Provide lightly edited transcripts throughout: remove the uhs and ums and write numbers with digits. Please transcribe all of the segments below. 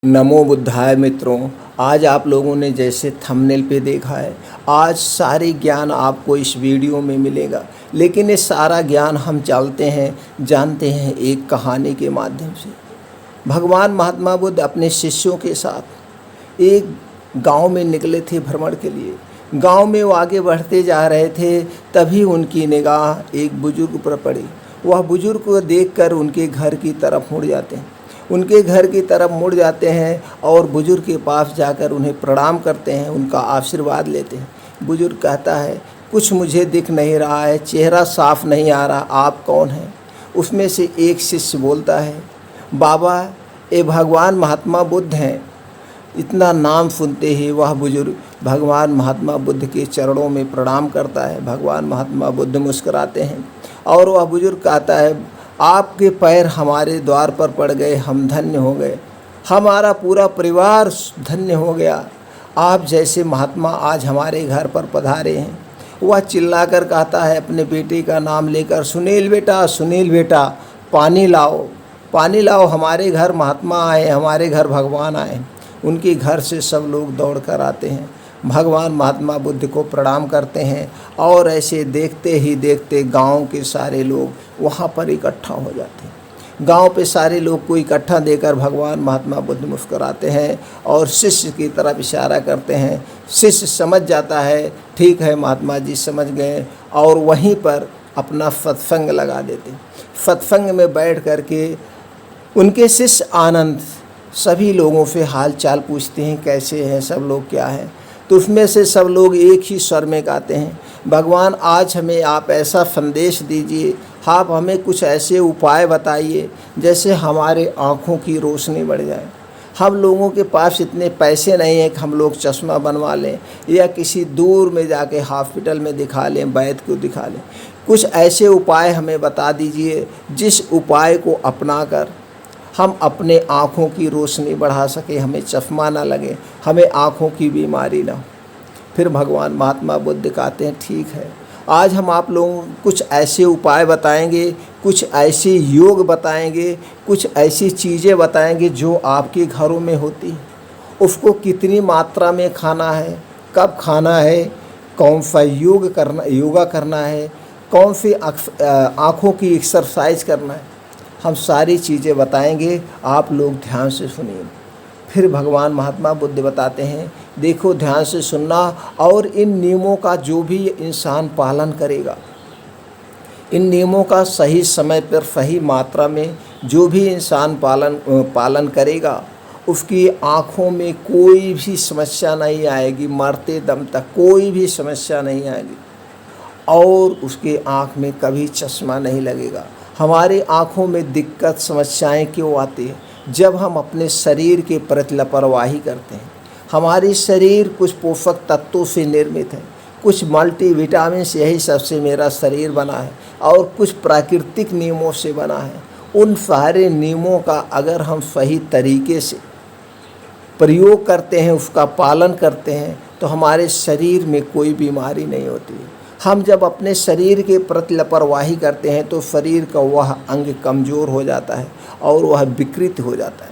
नमो बुद्धाय मित्रों। आज आप लोगों ने जैसे थंबनेल पे देखा है, आज सारी ज्ञान आपको इस वीडियो में मिलेगा। लेकिन ये सारा ज्ञान हम जानते हैं एक कहानी के माध्यम से। भगवान महात्मा बुद्ध अपने शिष्यों के साथ एक गांव में निकले थे भ्रमण के लिए। गांव में वो आगे बढ़ते जा रहे थे, तभी उनकी निगाह एक बुजुर्ग पर पड़ी। वह बुजुर्ग को देखकर उनके घर की तरफ मुड़ जाते हैं और बुजुर्ग के पास जाकर उन्हें प्रणाम करते हैं, उनका आशीर्वाद लेते हैं। बुजुर्ग कहता है, कुछ मुझे दिख नहीं रहा है, चेहरा साफ नहीं आ रहा, आप कौन हैं? उसमें से एक शिष्य बोलता है, बाबा ये भगवान महात्मा बुद्ध हैं। इतना नाम सुनते ही वह बुजुर्ग भगवान महात्मा बुद्ध के चरणों में प्रणाम करता है। भगवान महात्मा बुद्ध मुस्कुराते हैं और वह बुजुर्ग कहता है, आपके पैर हमारे द्वार पर पड़ गए, हम धन्य हो गए, हमारा पूरा परिवार धन्य हो गया। आप जैसे महात्मा आज हमारे घर पर पधारे हैं। वह चिल्लाकर कहता है अपने बेटे का नाम लेकर, सुनील बेटा पानी लाओ, हमारे घर महात्मा आए, हमारे घर भगवान आए। उनके घर से सब लोग दौड़ कर आते हैं, भगवान महात्मा बुद्ध को प्रणाम करते हैं और ऐसे देखते ही देखते गांव के सारे लोग वहां पर इकट्ठा हो जाते हैं। गांव पे सारे लोग को इकट्ठा देकर भगवान महात्मा बुद्ध मुस्कुराते हैं और शिष्य की तरफ इशारा करते हैं। शिष्य समझ जाता है, ठीक है महात्मा जी समझ गए, और वहीं पर अपना सत्संग लगा देते। सत्संग में बैठ करके उनके शिष्य आनंद सभी लोगों से हाल चाल पूछते हैं, कैसे हैं सब लोग, क्या है। तो उसमें से सब लोग एक ही स्वर में कहते हैं, भगवान आज हमें आप ऐसा संदेश दीजिए, आप हमें कुछ ऐसे उपाय बताइए जैसे हमारे आँखों की रोशनी बढ़ जाए। हम लोगों के पास इतने पैसे नहीं हैं कि हम लोग चश्मा बनवा लें या किसी दूर में जाके हॉस्पिटल में दिखा लें, वैद्य को दिखा लें। कुछ ऐसे उपाय हमें बता दीजिए जिस उपाय को अपनाकर हम अपने आँखों की रोशनी बढ़ा सके, हमें चश्मा ना लगे, हमें आँखों की बीमारी ना हो। फिर भगवान महात्मा बुद्ध कहते हैं, ठीक है, आज हम आप लोगों को कुछ ऐसे उपाय बताएंगे, कुछ ऐसे योग बताएंगे, कुछ ऐसी चीज़ें बताएंगे जो आपके घरों में होती हैं। उसको कितनी मात्रा में खाना है, कब खाना है, कौन सा योगा करना है, कौन सी आँखों की एक्सरसाइज करना है, हम सारी चीज़ें बताएंगे, आप लोग ध्यान से सुनिए। फिर भगवान महात्मा बुद्ध बताते हैं, देखो ध्यान से सुनना, और इन नियमों का जो भी इंसान पालन करेगा, इन नियमों का सही समय पर सही मात्रा में जो भी इंसान पालन करेगा, उसकी आँखों में कोई भी समस्या नहीं आएगी, मरते दम तक कोई भी समस्या नहीं आएगी, और उसके आँख में कभी चश्मा नहीं लगेगा। हमारे आँखों में दिक्कत समस्याएं क्यों आती है? जब हम अपने शरीर के प्रति लापरवाही करते हैं। हमारी शरीर कुछ पोषक तत्वों से निर्मित है, कुछ मल्टीविटामिन से, यही सबसे मेरा शरीर बना है, और कुछ प्राकृतिक नियमों से बना है। उन सारे नियमों का अगर हम सही तरीके से प्रयोग करते हैं, उसका पालन करते हैं, तो हमारे शरीर में कोई बीमारी नहीं होती है। हम जब अपने शरीर के प्रति लापरवाही करते हैं तो शरीर का वह अंग कमज़ोर हो जाता है और वह विकृत हो जाता है।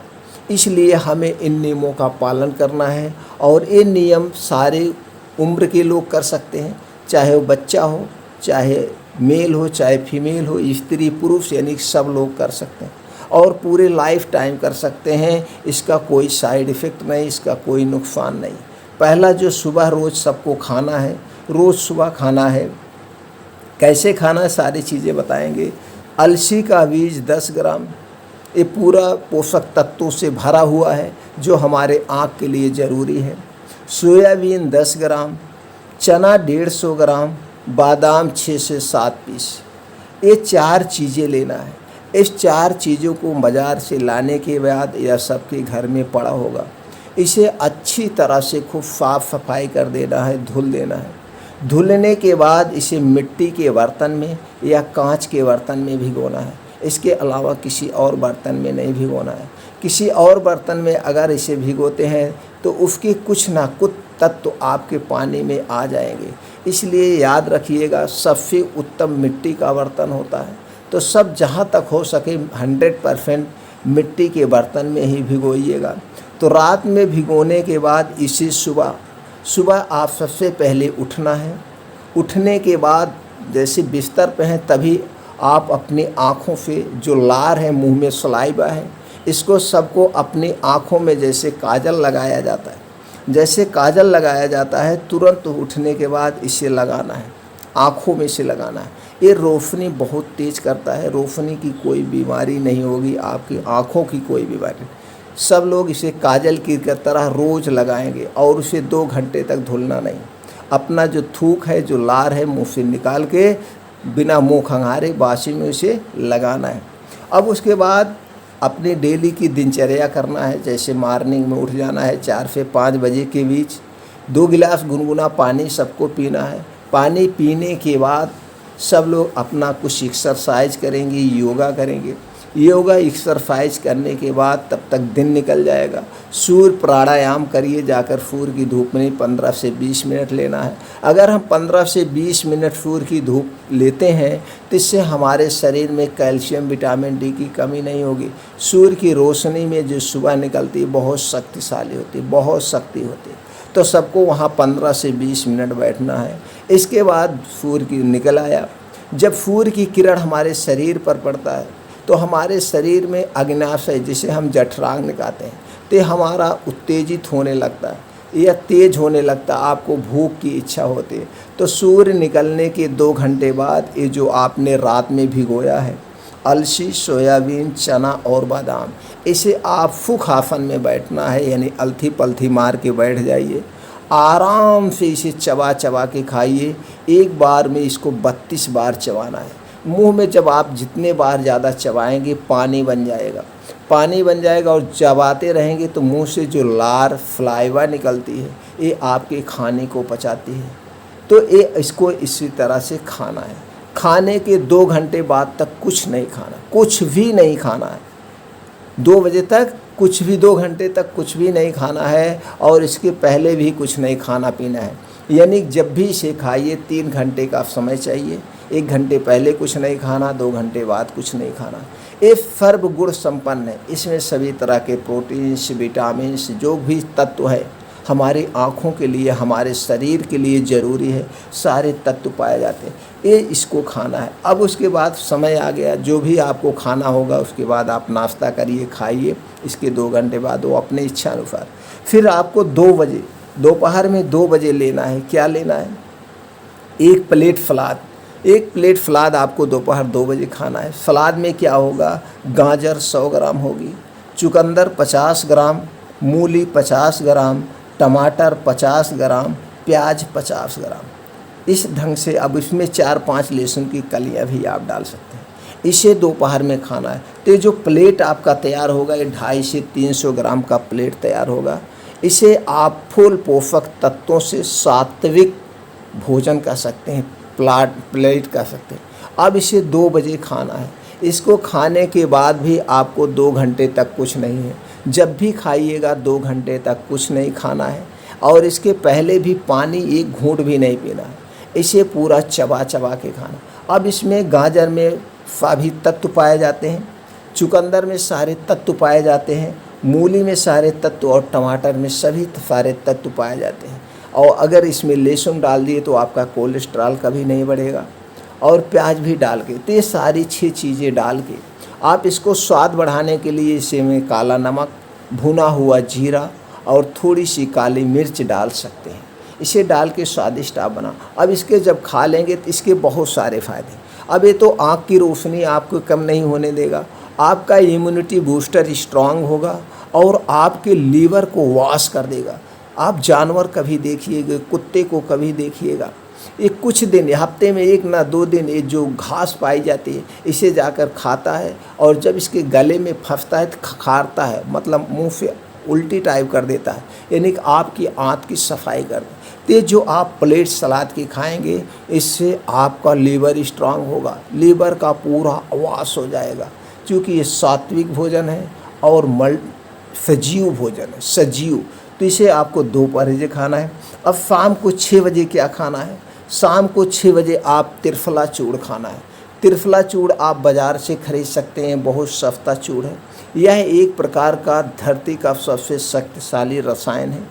इसलिए हमें इन नियमों का पालन करना है, और ये नियम सारे उम्र के लोग कर सकते हैं, चाहे वो बच्चा हो, चाहे मेल हो, चाहे फीमेल हो, स्त्री पुरुष, यानी सब लोग कर सकते हैं और पूरे लाइफ टाइम कर सकते हैं। इसका कोई साइड इफ़ेक्ट नहीं, इसका कोई नुकसान नहीं। पहला जो सुबह रोज़ सबको खाना है, रोज़ सुबह खाना है, कैसे खाना है सारी चीज़ें बताएंगे। अलसी का बीज 10 ग्राम, ये पूरा पोषक तत्वों से भरा हुआ है जो हमारे आँख के लिए ज़रूरी है। सोयाबीन 10 ग्राम, चना 150 ग्राम, बादाम 6 से 7 पीस, ये 4 चीज़ें लेना है। इस 4 चीज़ों को बाज़ार से लाने के बाद या सबके घर में पड़ा होगा, इसे अच्छी तरह से खूब साफ़ सफाई कर देना है, धुल देना है। धुलने के बाद इसे मिट्टी के बर्तन में या कांच के बर्तन में भिगोना है। इसके अलावा किसी और बर्तन में नहीं भिगोना है। किसी और बर्तन में अगर इसे भिगोते हैं तो उसके कुछ ना कुछ तत्व आपके पानी में आ जाएंगे। इसलिए याद रखिएगा, सबसे उत्तम मिट्टी का बर्तन होता है। तो सब जहाँ तक हो सके 100% मिट्टी के बर्तन में ही भिगोइएगा। तो रात में भिगोने के बाद इसे सुबह सुबह आप सबसे पहले उठना है। उठने के बाद जैसे बिस्तर पे हैं तभी आप अपनी आँखों से जो लार है, मुंह में सलाइवा है, इसको सबको अपनी आँखों में जैसे काजल लगाया जाता है, जैसे काजल लगाया जाता है तुरंत उठने के बाद इसे लगाना है, आँखों में से लगाना है। ये रोशनी बहुत तेज़ करता है, रोशनी की कोई बीमारी नहीं होगी, आपकी आँखों की कोई बीमारी नहीं। सब लोग इसे काजल की तरह रोज़ लगाएंगे और उसे 2 घंटे तक धुलना नहीं। अपना जो थूक है, जो लार है, मुँह से निकाल के बिना मुँह खंगारे बासी में उसे लगाना है। अब उसके बाद अपनी डेली की दिनचर्या करना है। जैसे मॉर्निंग में उठ जाना है 4 से 5 बजे के बीच, 2 गिलास गुनगुना पानी सबको पीना है। पानी पीने के बाद सब लोग अपना कुछ एक्सरसाइज करेंगे, योगा करेंगे। योगा एक्सरसाइज करने के बाद तब तक दिन निकल जाएगा। सूर्य प्राणायाम करिए जाकर सूर्य की धूप में 15 से 20 मिनट लेना है। अगर हम 15 से 20 मिनट सूर्य की धूप लेते हैं तो इससे हमारे शरीर में कैल्शियम, विटामिन डी की कमी नहीं होगी। सूर्य की रोशनी में जो सुबह निकलती है बहुत शक्तिशाली होती है, बहुत शक्ति होती है। तो सबको वहाँ 15 से 20 मिनट बैठना है। इसके बाद सूर्य की निकल आया, जब सूर्य की किरण हमारे शरीर पर पड़ता है तो हमारे शरीर में अग्न्याशय, जिसे हम जठरांग निकालते हैं, तो हमारा उत्तेजित होने लगता है या तेज होने लगता है, आपको भूख की इच्छा होती है। तो सूर्य निकलने के 2 घंटे बाद ये जो आपने रात में भिगोया है अलसी, सोयाबीन, चना और बादाम, इसे आप सुखासन में बैठना है, यानी अलथी पलथी मार के बैठ जाइए। आराम से इसे चबा चबा के खाइए। एक बार में इसको 32 बार चबाना है। मुंह में जब आप जितने बार ज़्यादा चबाएंगे पानी बन जाएगा, पानी बन जाएगा और चबाते रहेंगे तो मुंह से जो लार फ्लाइवा निकलती है ये आपके खाने को पचाती है। तो ये इसको इसी तरह से खाना है। खाने के 2 घंटे बाद तक कुछ नहीं खाना, कुछ भी नहीं खाना है। 2 बजे तक कुछ भी, 2 घंटे तक कुछ भी नहीं खाना है और इसके पहले भी कुछ नहीं खाना पीना है। यानी जब भी इसे खाइए 3 घंटे का समय चाहिए। 1 घंटे पहले कुछ नहीं खाना, 2 घंटे बाद कुछ नहीं खाना। ये सर्व गुण संपन्न है। इसमें सभी तरह के प्रोटीन्स, विटामिन्स, जो भी तत्व है हमारी आँखों के लिए, हमारे शरीर के लिए ज़रूरी है, सारे तत्व पाए जाते हैं। ये इसको खाना है। अब उसके बाद समय आ गया, जो भी आपको खाना होगा उसके बाद आप नाश्ता करिए, खाइए। इसके 2 घंटे बाद वो अपने इच्छा अनुसार फिर आपको 2 बजे, दोपहर में 2 बजे लेना है। क्या लेना है? 1 प्लेट सलाद। 1 प्लेट सलाद आपको दोपहर 2 बजे खाना है। सलाद में क्या होगा? गाजर 100 ग्राम होगी, चुकंदर 50 ग्राम, मूली 50 ग्राम, टमाटर 50 ग्राम, प्याज 50 ग्राम। इस ढंग से अब इसमें 4-5 लहसुन की कलियां भी आप डाल सकते हैं। इसे दोपहर में खाना है। तो जो प्लेट आपका तैयार होगा ये 250 से 300 ग्राम का प्लेट तैयार होगा। इसे आप फुल पोषक तत्वों से सात्विक भोजन कर सकते हैं, प्लेट कर सकते हैं। अब इसे 2 बजे खाना है। इसको खाने के बाद भी आपको 2 घंटे तक कुछ नहीं है। जब भी खाइएगा 2 घंटे तक कुछ नहीं खाना है और इसके पहले भी पानी 1 घूंट भी नहीं पीना है। इसे पूरा चबा चबा के खाना। अब इसमें गाजर में सभी तत्व पाए जाते हैं, चुकंदर में सारे तत्व पाए जाते हैं, मूली में सारे तत्व और टमाटर में सभी सारे तत्व पाए जाते हैं। और अगर इसमें लहसुन डाल दिए तो आपका कोलेस्ट्रॉल कभी नहीं बढ़ेगा। और प्याज भी डाल के, तो ये सारी 6 चीज़ें डाल के आप इसको स्वाद बढ़ाने के लिए इसे में काला नमक, भुना हुआ जीरा और थोड़ी सी काली मिर्च डाल सकते हैं। इसे डाल के स्वादिष्ट आप बना। अब इसके जब खा लेंगे तो इसके बहुत सारे फ़ायदे। अब ये तो आँख की रोशनी आपको कम नहीं होने देगा, आपका इम्यूनिटी बूस्टर स्ट्रांग होगा और आपके लीवर को वॉश कर देगा। आप जानवर कभी देखिएगा, कुत्ते को कभी देखिएगा, ये कुछ दिन, हफ्ते में 1 ना 2 दिन ये जो घास पाई जाती है इसे जाकर खाता है और जब इसके गले में फंसता है तो खखारता है, मतलब मुंह से उल्टी टाइप कर देता है, यानी कि आपकी आंत की सफाई कर दे। तो ये जो आप प्लेट सलाद की खाएंगे इससे आपका लीवर स्ट्रांग होगा, लीवर का पूरा वॉश हो जाएगा, क्योंकि ये सात्विक भोजन है और सजीव भोजन है, सजीव। तो इसे आपको दोपहर से खाना है। अब शाम को 6 बजे क्या खाना है? शाम को 6 बजे आप त्रिफला चूड़ खाना है। त्रिफला चूड़ आप बाज़ार से खरीद सकते हैं, बहुत सस्ता चूड़ है। यह एक प्रकार का धरती का सबसे शक्तिशाली रसायन है।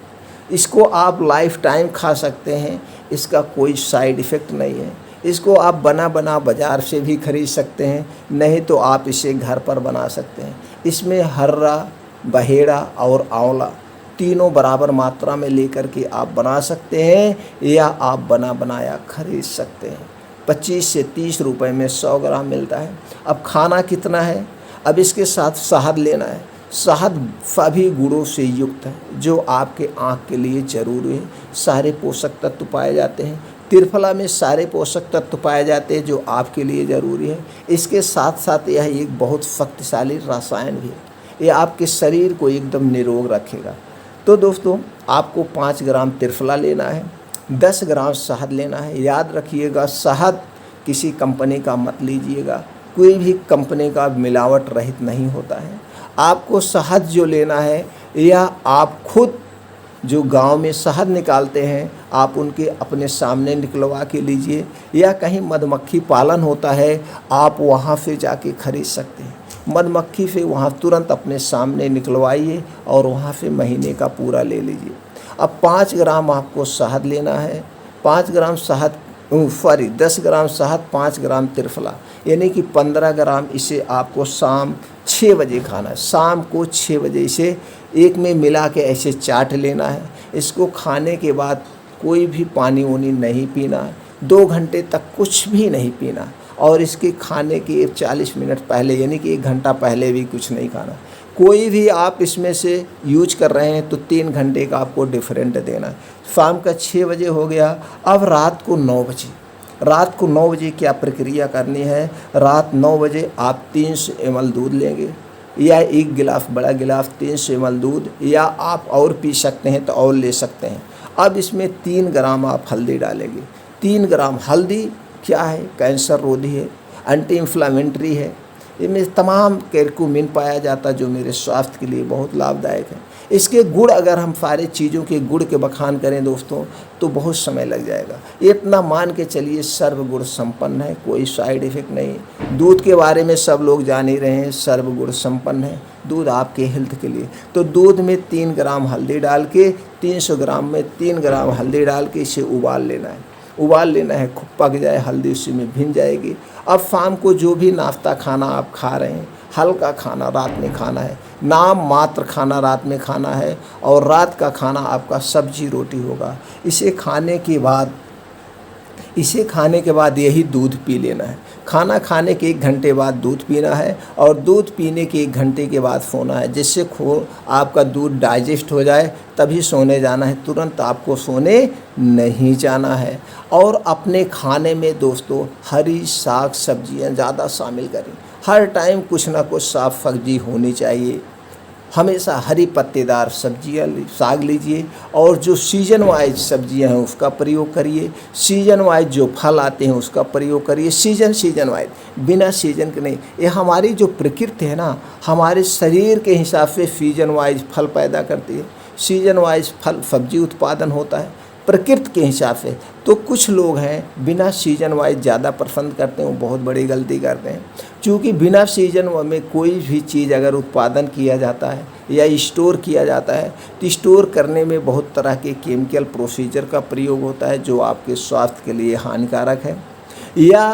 इसको आप लाइफ टाइम खा सकते हैं, इसका कोई साइड इफ़ेक्ट नहीं है। इसको आप बना बाज़ार से भी खरीद सकते हैं, नहीं तो आप इसे घर पर बना सकते हैं। इसमें हर्रा, बहेड़ा और आंवला तीनों बराबर मात्रा में लेकर के आप बना सकते हैं, या आप बना बनाया खरीद सकते हैं। 25 से 30 रुपए में 100 ग्राम मिलता है। अब खाना कितना है? अब इसके साथ शहद लेना है। शहद सभी गुणों से युक्त है जो आपके आँख के लिए ज़रूरी है। सारे पोषक तत्व पाए जाते हैं। त्रिफला में सारे पोषक तत्व पाए जाते हैं जो आपके लिए ज़रूरी है। इसके साथ साथ यह एक बहुत शक्तिशाली रसायन भी है। ये आपके शरीर को एकदम निरोग रखेगा। तो दोस्तों, आपको 5 ग्राम त्रिफला लेना है, 10 ग्राम शहद लेना है। याद रखिएगा, शहद किसी कंपनी का मत लीजिएगा, कोई भी कंपनी का मिलावट रहित नहीं होता है। आपको शहद जो लेना है, या आप खुद जो गांव में शहद निकालते हैं, आप उनके अपने सामने निकलवा के लीजिए, या कहीं मधुमक्खी पालन होता है, आप वहाँ से जाके खरीद सकते हैं। मधुमक्खी से वहाँ तुरंत अपने सामने निकलवाइए और वहाँ से महीने का पूरा ले लीजिए। अब 5 ग्राम आपको शहद लेना है। 5 ग्राम शहद 10 ग्राम शहद, 5 ग्राम त्रिफला, यानी कि 15 ग्राम। इसे आपको शाम 6 बजे खाना है। शाम को 6 बजे इसे एक में मिला के ऐसे चाट लेना है। इसको खाने के बाद कोई भी पानी वानी नहीं पीना है। 2 घंटे तक कुछ भी नहीं पीना, और इसके खाने के 40 मिनट पहले, यानी कि 1 घंटा पहले भी कुछ नहीं खाना। कोई भी आप इसमें से यूज कर रहे हैं तो 3 घंटे का आपको डिफरेंट देना है। शाम का 6 बजे हो गया। अब रात को 9 बजे, रात को 9 बजे क्या प्रक्रिया करनी है? रात 9 बजे आप 300 ml दूध लेंगे, या 1 गिलास, बड़ा गिलास 300 ml दूध, या आप और पी सकते हैं तो और ले सकते हैं। अब इसमें 3 ग्राम आप हल्दी डालेंगे। 3 ग्राम हल्दी क्या है? कैंसर रोधी है, एंटी इन्फ्लामेटरी है। इनमें तमाम कैरकुमिन पाया जाता है जो मेरे स्वास्थ्य के लिए बहुत लाभदायक है। इसके गुण, अगर हम सारे चीज़ों के गुण के बखान करें दोस्तों, तो बहुत समय लग जाएगा। इतना मान के चलिए सर्वगुण संपन्न है, कोई साइड इफ़ेक्ट नहीं। दूध के बारे में सब लोग जान ही रहे हैं, सर्वगुण संपन्न है दूध आपके हेल्थ के लिए। तो दूध में 3 ग्राम हल्दी डाल के, 300 ग्राम में 3 ग्राम हल्दी डाल के इसे उबाल लेना है। उबाल लेना है, खूब पक जाए हल्दी, उसी में भिन जाएगी। अब शाम को जो भी नाश्ता खाना आप खा रहे हैं, हल्का खाना रात में खाना है, नाम मात्र खाना रात में खाना है, और रात का खाना आपका सब्जी रोटी होगा। इसे खाने के बाद यही दूध पी लेना है। खाना खाने के 1 घंटे बाद दूध पीना है, और दूध पीने के 1 घंटे के बाद सोना है, जिससे आपका दूध डाइजेस्ट हो जाए, तभी सोने जाना है। तुरंत आपको सोने नहीं जाना है। और अपने खाने में दोस्तों हरी साग सब्जियां ज़्यादा शामिल करें। हर टाइम कुछ ना कुछ साग सब्जी होनी चाहिए। हमेशा हरी पत्तेदार सब्जियां साग लीजिए, और जो सीजन वाइज सब्जियां हैं उसका प्रयोग करिए। सीजन वाइज जो फल आते हैं उसका प्रयोग करिए। सीजन वाइज, बिना सीजन के नहीं। ये हमारी जो प्रकृति है ना, हमारे शरीर के हिसाब से सीजन वाइज फल पैदा करती है। सीजन वाइज फल सब्जी उत्पादन होता है प्रकृति के हिसाब से। तो कुछ लोग हैं बिना सीजन वाइज ज़्यादा पसंद करते हैं, वो बहुत बड़ी गलती करते हैं। क्योंकि बिना सीजन में कोई भी चीज़ अगर उत्पादन किया जाता है या स्टोर किया जाता है, तो स्टोर करने में बहुत तरह के केमिकल प्रोसीजर का प्रयोग होता है जो आपके स्वास्थ्य के लिए हानिकारक है। या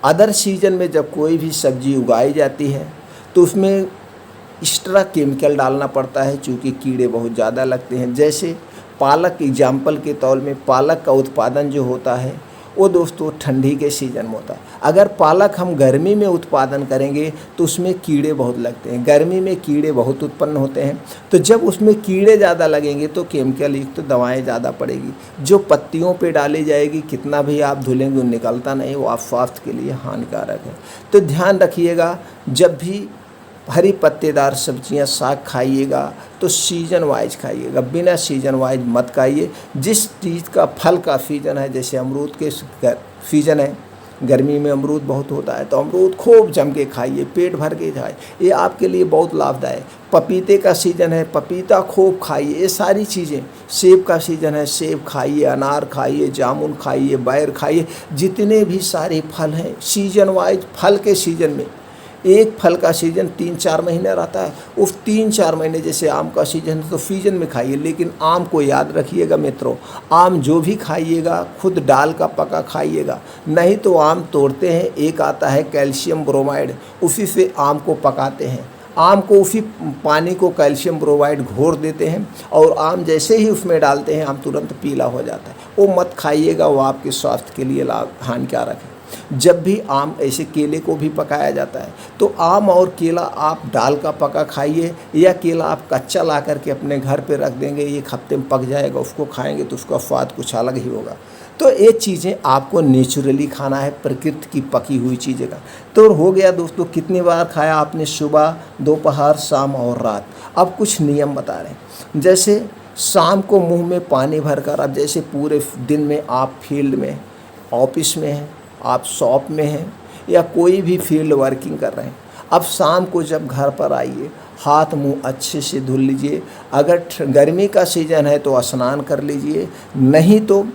अदर सीजन में जब कोई भी सब्जी उगाई जाती है तो उसमें एक्स्ट्रा केमिकल डालना पड़ता है, चूँकि कीड़े बहुत ज़्यादा लगते हैं। जैसे पालक एग्जाम्पल के तौर में, पालक का उत्पादन जो होता है वो दोस्तों ठंडी के सीज़न में होता है। अगर पालक हम गर्मी में उत्पादन करेंगे तो उसमें कीड़े बहुत लगते हैं, गर्मी में कीड़े बहुत उत्पन्न होते हैं। तो जब उसमें कीड़े ज़्यादा लगेंगे तो केमिकल युक्त दवाएं ज़्यादा पड़ेगी, जो पत्तियों पे डाली जाएगी। कितना भी आप धुलेंगे वो निकलता नहीं, वो आप स्वास्थ्य के लिए हानिकारक है। तो ध्यान रखिएगा, जब भी हरी पत्तेदार सब्जियां साग खाइएगा तो सीजन वाइज खाइएगा, बिना सीजन वाइज मत खाइए। जिस चीज़ का फल का सीजन है, जैसे अमरूद के सीजन है, गर्मी में अमरूद बहुत होता है, तो अमरूद खूब जम के खाइए, पेट भर के खाइए, ये आपके लिए बहुत लाभदायक। पपीते का सीजन है, पपीता खूब खाइए। ये सारी चीज़ें, सेब का सीजन है, सेब खाइए, अनार खाइए, जामुन खाइए, बैर खाइए। जितने भी सारे फल हैं सीजन वाइज, फल के सीजन में एक फल का सीजन 3-4 महीने रहता है, उस 3-4 महीने जैसे आम का सीजन है तो सीजन में खाइए। लेकिन आम को याद रखिएगा मित्रों, आम जो भी खाइएगा खुद डाल का पका खाइएगा, नहीं तो आम तोड़ते हैं, एक आता है कैल्शियम ब्रोमाइड, उसी से आम को पकाते हैं, आम को उसी पानी को कैल्शियम ब्रोमाइड घोर देते हैं और आम जैसे ही उसमें डालते हैं आम तुरंत पीला हो जाता है। वो मत खाइएगा, वो आपके स्वास्थ्य के लिए हानिकारक है। जब भी आम ऐसे केले को भी पकाया जाता है तो आम और केला आप डाल का पका खाइए, या केला आप कच्चा ला करके अपने घर पे रख देंगे, एक हफ्ते में पक जाएगा, उसको खाएंगे तो उसका स्वाद कुछ अलग ही होगा। तो ये चीज़ें आपको नेचुरली खाना है, प्रकृति की पकी हुई चीज़ें का। तो हो गया दोस्तों, कितनी बार खाया आपने, सुबह, दोपहर, शाम और रात। अब कुछ नियम बता रहे हैं, जैसे शाम को मुंह में पानी भरकर, अब जैसे पूरे दिन में आप फील्ड में, ऑफिस में हैं, आप शॉप में हैं या कोई भी फील्ड वर्किंग कर रहे हैं, अब शाम को जब घर पर आइए हाथ मुंह अच्छे से धुल लीजिए। अगर गर्मी का सीज़न है तो स्नान कर लीजिए, नहीं तो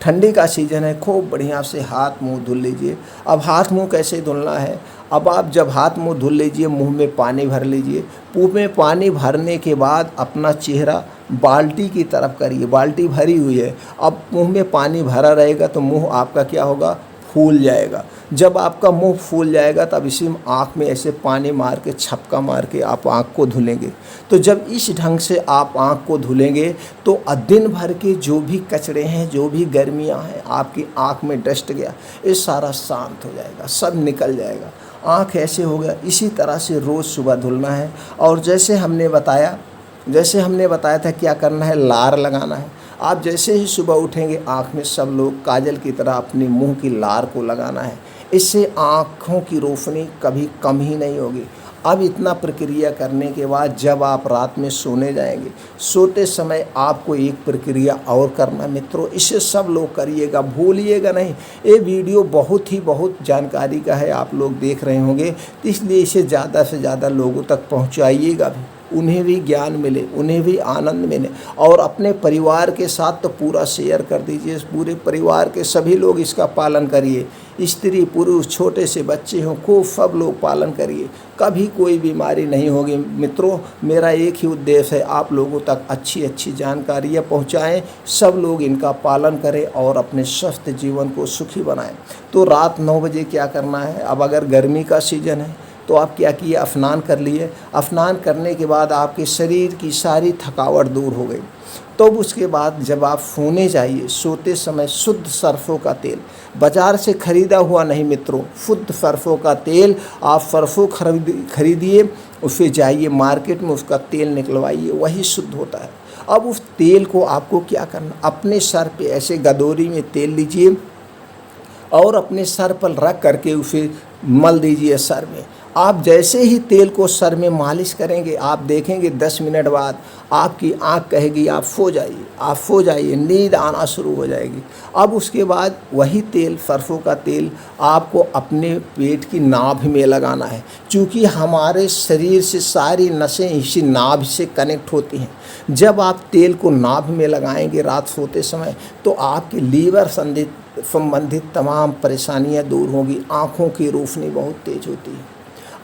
ठंडी का सीज़न है खूब बढ़िया से हाथ मुंह धुल लीजिए। अब हाथ मुंह कैसे धुलना है, अब आप जब हाथ मुंह धुल लीजिए मुंह में पानी भर लीजिए, मुंह में पानी भरने के बाद अपना चेहरा बाल्टी की तरफ करिए, बाल्टी भरी हुई है, अब मुंह में पानी भरा रहेगा तो मुंह आपका क्या होगा, फूल जाएगा। जब आपका मुंह फूल जाएगा तब इसी आँख में ऐसे पानी मार के, छपका मार के आप आँख को धुलेंगे। तो जब इस ढंग से आप आँख को धुलेंगे तो दिन भर के जो भी कचरे हैं, जो भी गर्मियाँ हैं, आपकी आँख में डस्ट गया, ये सारा शांत हो जाएगा, सब निकल जाएगा, आँख ऐसे हो गया। इसी तरह से रोज़ सुबह धुलना है। और जैसे हमने बताया था क्या करना है, लार लगाना है। आप जैसे ही सुबह उठेंगे आँख में सब लोग काजल की तरह अपने मुंह की लार को लगाना है, इससे आँखों की रोशनी कभी कम ही नहीं होगी। अब इतना प्रक्रिया करने के बाद जब आप रात में सोने जाएंगे, सोते समय आपको एक प्रक्रिया और करना मित्रों, इसे सब लोग करिएगा, भूलिएगा नहीं। ये वीडियो बहुत जानकारी का है, आप लोग देख रहे होंगे, तो इसलिए इसे ज़्यादा से ज़्यादा लोगों तक पहुँचाइएगा भी, उन्हें भी ज्ञान मिले, उन्हें भी आनंद मिले। और अपने परिवार के साथ तो पूरा शेयर कर दीजिए, पूरे परिवार के सभी लोग इसका पालन करिए, स्त्री पुरुष छोटे से बच्चे हों, खूब सब लोग पालन करिए, कभी कोई बीमारी नहीं होगी। मित्रों, मेरा एक ही उद्देश्य है, आप लोगों तक अच्छी जानकारियाँ पहुँचाएँ, सब लोग इनका पालन करें और अपने स्वस्थ जीवन को सुखी बनाएं। तो रात 9 बजे क्या करना है, अब अगर गर्मी का सीज़न है तो आप क्या किए, स्नान कर लिए। स्नान करने के बाद आपके शरीर की सारी थकावट दूर हो गई। तो उसके बाद जब आप सोने जाइए, सोते समय शुद्ध सरसों का तेल, बाज़ार से ख़रीदा हुआ नहीं मित्रों, शुद्ध सरसों का तेल आप सरसों खरीदिए, उसे जाइए मार्केट में, उसका तेल निकलवाइए, वही शुद्ध होता है। अब उस तेल को आपको क्या करना, अपने सर पे ऐसे गदोरी में तेल लीजिए और अपने सर पर रख करके उसे मल दीजिए सर में। आप जैसे ही तेल को सर में मालिश करेंगे, आप देखेंगे 10 मिनट बाद आपकी आँख कहेगी आप सो जाइए, नींद आना शुरू हो जाएगी। अब उसके बाद वही तेल, सरसों का तेल, आपको अपने पेट की नाभि में लगाना है, क्योंकि हमारे शरीर से सारी नसें इसी नाभि से कनेक्ट होती हैं। जब आप तेल को नाभि में लगाएंगे रात सोते समय तो आपकी लीवर संबंधित तमाम परेशानियां दूर होंगी, आँखों की रोशनी बहुत तेज होती है।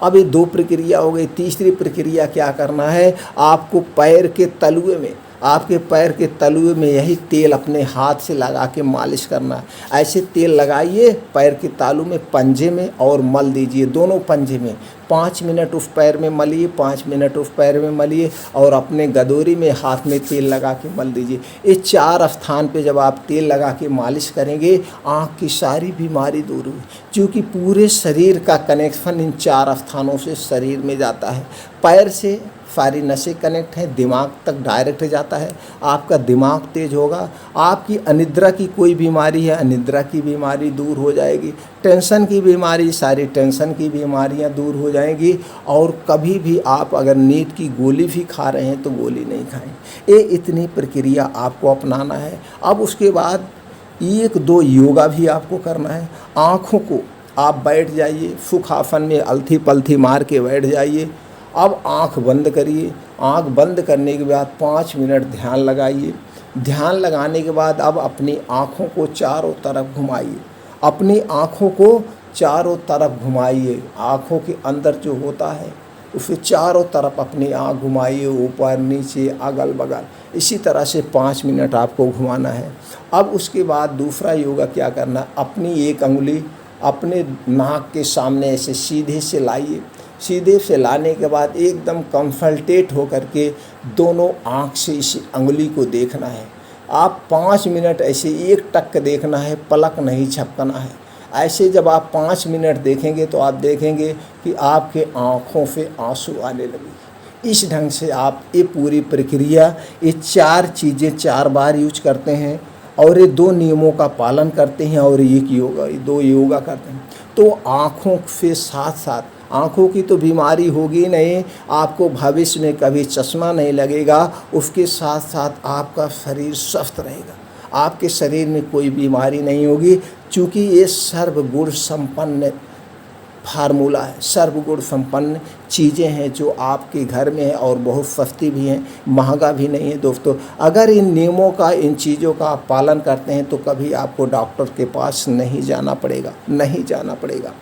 अब ये 2 प्रक्रिया हो गई। तीसरी प्रक्रिया क्या करना है, आपको पैर के तलुए में, आपके पैर के तलुए में यही तेल अपने हाथ से लगा के मालिश करना है। ऐसे तेल लगाइए पैर के तालू में, पंजे में, और मल दीजिए दोनों पंजे में। 5 मिनट उस पैर में मलिए, 5 मिनट उस पैर में मलिए, और अपने गदोरी में हाथ में तेल लगा के मल दीजिए। ये 4 स्थान पे जब आप तेल लगा के मालिश करेंगे, आँख की सारी बीमारी दूर हुई, क्योंकि पूरे शरीर का कनेक्शन इन 4 स्थानों से शरीर में जाता है। पैर से सारी नसें कनेक्ट हैं, दिमाग तक डायरेक्ट जाता है, आपका दिमाग तेज होगा। आपकी अनिद्रा की कोई बीमारी है, अनिद्रा की बीमारी दूर हो जाएगी। टेंशन की बीमारी, सारी टेंशन की बीमारियां दूर हो जाएंगी। और कभी भी आप अगर नींद की गोली भी खा रहे हैं तो गोली नहीं खाएं। ये इतनी प्रक्रिया आपको अपनाना है। अब उसके बाद 1-2 योगा भी आपको करना है। आँखों को आप बैठ जाइए, सुखासन में अलथी पलथी मार के बैठ जाइए। अब आँख बंद करिए। आँख बंद करने के बाद 5 मिनट ध्यान लगाइए। ध्यान लगाने के बाद अब अपनी आँखों को चारों तरफ घुमाइए। अपनी आँखों को चारों तरफ घुमाइए। आँखों के अंदर जो होता है उसे चारों तरफ अपनी आँख घुमाइए, ऊपर नीचे अगल बगल। इसी तरह से 5 मिनट आपको घुमाना है। अब उसके बाद दूसरा योगा क्या करना, अपनी एक अंगुली अपने नाक के सामने ऐसे सीधे से लाइए। सीधे से लाने के बाद एकदम कंसल्टेट होकर के दोनों आँख से इस अंगुली को देखना है। आप 5 मिनट ऐसे एक टक देखना है, पलक नहीं झपकना है। ऐसे जब आप 5 मिनट देखेंगे तो आप देखेंगे कि आपके आँखों से आंसू आने लगेंगे। इस ढंग से आप ये पूरी प्रक्रिया, ये 4 चीज़ें 4 बार यूज करते हैं और ये 2 नियमों का पालन करते हैं और एक योगा, ये 2 योगा करते हैं, तो आँखों से साथ साथ, आँखों की तो बीमारी होगी नहीं, आपको भविष्य में कभी चश्मा नहीं लगेगा, उसके साथ साथ आपका शरीर स्वस्थ रहेगा, आपके शरीर में कोई बीमारी नहीं होगी। चूँकि ये सर्वगुण संपन्न फार्मूला है, सर्वगुण संपन्न चीज़ें हैं जो आपके घर में है और बहुत सस्ती भी हैं, महंगा भी नहीं है। दोस्तों, अगर इन नियमों का, इन चीज़ों का आप पालन करते हैं तो कभी आपको डॉक्टर के पास नहीं जाना पड़ेगा, नहीं जाना पड़ेगा।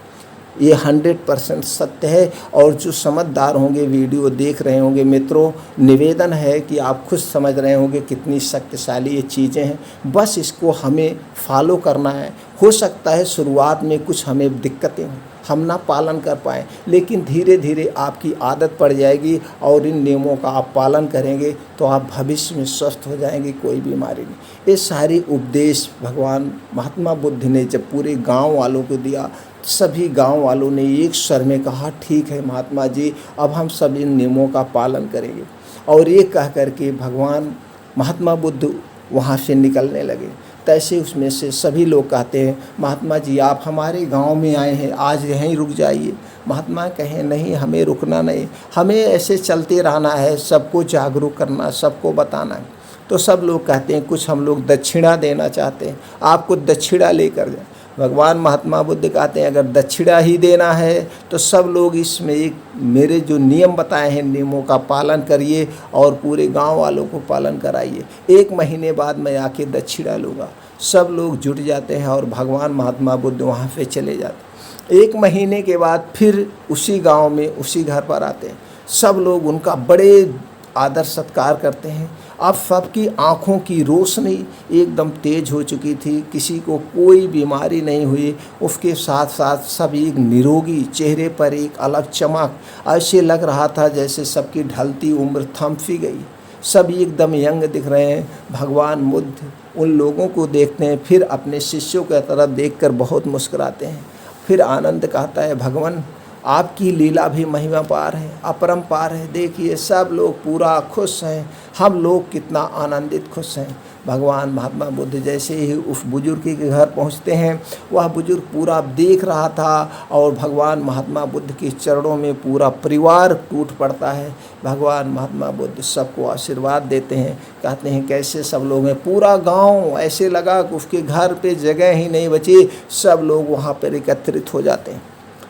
ये 100% सत्य है। और जो समझदार होंगे, वीडियो देख रहे होंगे मित्रों, निवेदन है कि आप खुद समझ रहे होंगे कितनी शक्तिशाली ये चीज़ें हैं। बस इसको हमें फॉलो करना है। हो सकता है शुरुआत में कुछ हमें दिक्कतें हों, हम ना पालन कर पाएँ, लेकिन धीरे धीरे आपकी आदत पड़ जाएगी और इन नियमों का आप पालन करेंगे तो आप भविष्य में स्वस्थ हो जाएंगे, कोई बीमारी नहीं। ये सारी उपदेश भगवान महात्मा बुद्ध ने जब पूरे गांव वालों को दिया, सभी गांव वालों ने एक स्वर में कहा, ठीक है महात्मा जी, अब हम सब इन नियमों का पालन करेंगे। और ये कह करके भगवान महात्मा बुद्ध वहाँ से निकलने लगे। तैसे उसमें से सभी लोग कहते हैं, महात्मा जी आप हमारे गांव में आए हैं, आज यहीं रुक जाइए। महात्मा कहें, नहीं, हमें रुकना नहीं, हमें ऐसे चलते रहना है, सबको जागरूक करना, सबको बताना है। तो सब लोग कहते हैं, कुछ हम लोग दक्षिणा देना चाहते हैं, आपको दक्षिणा लेकर जाए। भगवान महात्मा बुद्ध कहते हैं, अगर दक्षिणा ही देना है तो सब लोग इसमें एक मेरे जो नियम बताए हैं, नियमों का पालन करिए और पूरे गांव वालों को पालन कराइए। 1 महीने बाद मैं आके दक्षिणा लूँगा। सब लोग जुट जाते हैं और भगवान महात्मा बुद्ध वहाँ से चले जाते हैं। 1 महीने के बाद फिर उसी गाँव में, उसी घर पर आते हैं। सब लोग उनका बड़े आदर सत्कार करते हैं। अब सबकी आँखों की रोशनी एकदम तेज हो चुकी थी, किसी को कोई बीमारी नहीं हुई, उसके साथ साथ सब एक निरोगी, चेहरे पर एक अलग चमक, ऐसे लग रहा था जैसे सबकी ढलती उम्र थम सी गई, सब एकदम यंग दिख रहे हैं। भगवान बुद्ध उन लोगों को देखते हैं, फिर अपने शिष्यों की तरफ देखकर बहुत मुस्कुराते हैं, फिर आनंद कहता है, भगवान आपकी लीला भी महिमा पार है, अपरंपार है। देखिए सब लोग पूरा खुश हैं, हम लोग कितना आनंदित खुश हैं। भगवान महात्मा बुद्ध जैसे ही उस बुजुर्ग के घर पहुंचते हैं, वह बुजुर्ग पूरा देख रहा था और भगवान महात्मा बुद्ध के चरणों में पूरा परिवार टूट पड़ता है। भगवान महात्मा बुद्ध सबको आशीर्वाद देते हैं, कहते हैं कैसे सब लोग हैं। पूरा गांव ऐसे लगा कि उसके घर पे जगह ही नहीं बची, सब लोग वहाँ पर एकत्रित हो जाते हैं,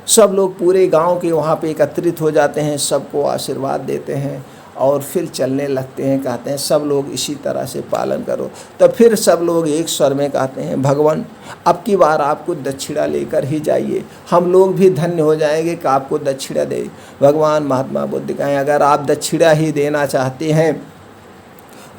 सब लोग पूरे गांव के वहाँ पे एकत्रित हो जाते हैं, सबको आशीर्वाद देते हैं और फिर चलने लगते हैं। कहते हैं सब लोग इसी तरह से पालन करो। तो फिर सब लोग एक स्वर में कहते हैं, भगवान अब की बार आपको दक्षिणा लेकर ही जाइए, हम लोग भी धन्य हो जाएंगे कि आपको दक्षिणा दे। भगवान महात्मा बुद्ध कहें, अगर आप दक्षिणा ही देना चाहते हैं,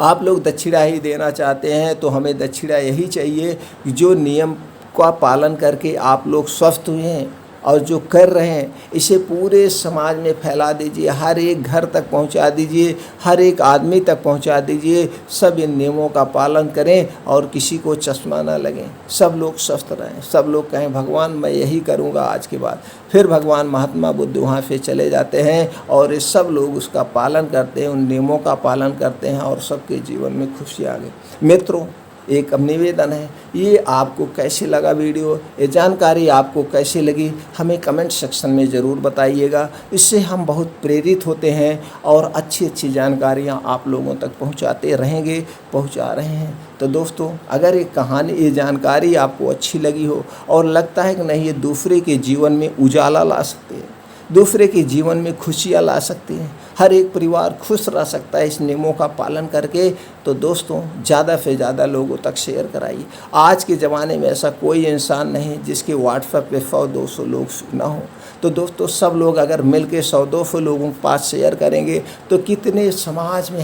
आप लोग दक्षिणा ही देना चाहते हैं तो हमें दक्षिणा यही चाहिए कि जो नियम का पालन करके आप लोग स्वस्थ हुए हैं और जो कर रहे हैं इसे पूरे समाज में फैला दीजिए, हर एक घर तक पहुंचा दीजिए, हर एक आदमी तक पहुंचा दीजिए। सब इन नियमों का पालन करें और किसी को चश्मा ना लगे, सब लोग स्वस्थ रहें। सब लोग कहें, भगवान मैं यही करूंगा आज के बाद। फिर भगवान महात्मा बुद्ध वहाँ से चले जाते हैं और ये सब लोग उसका पालन करते हैं, उन नियमों का पालन करते हैं और सबके जीवन में खुशी आ गई। मित्रों, एक निवेदन है, ये आपको कैसे लगा वीडियो, ये जानकारी आपको कैसी लगी, हमें कमेंट सेक्शन में ज़रूर बताइएगा। इससे हम बहुत प्रेरित होते हैं और अच्छी अच्छी जानकारियाँ आप लोगों तक पहुँचाते रहेंगे, पहुँचा रहे हैं। तो दोस्तों, अगर ये कहानी, ये जानकारी आपको अच्छी लगी हो और लगता है कि नहीं ये दूसरे के जीवन में उजाला ला सकते हैं, दूसरे के जीवन में खुशियाँ ला सकती हैं। हर एक परिवार खुश रह सकता है इस नियमों का पालन करके। तो दोस्तों, ज़्यादा से ज़्यादा लोगों तक शेयर कराइए। आज के ज़माने में ऐसा कोई इंसान नहीं जिसके व्हाट्सएप पे 100-200 लोग ना हो। तो दोस्तों, सब लोग अगर मिल के 100-200 लोगों के पास शेयर करेंगे तो कितने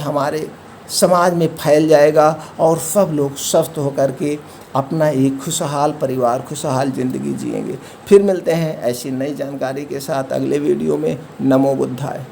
हमारे समाज में फैल जाएगा और सब लोग स्वस्थ होकर के अपना एक खुशहाल परिवार, खुशहाल ज़िंदगी जिएंगे। फिर मिलते हैं ऐसी नई जानकारी के साथ अगले वीडियो में। नमो बुद्धाय।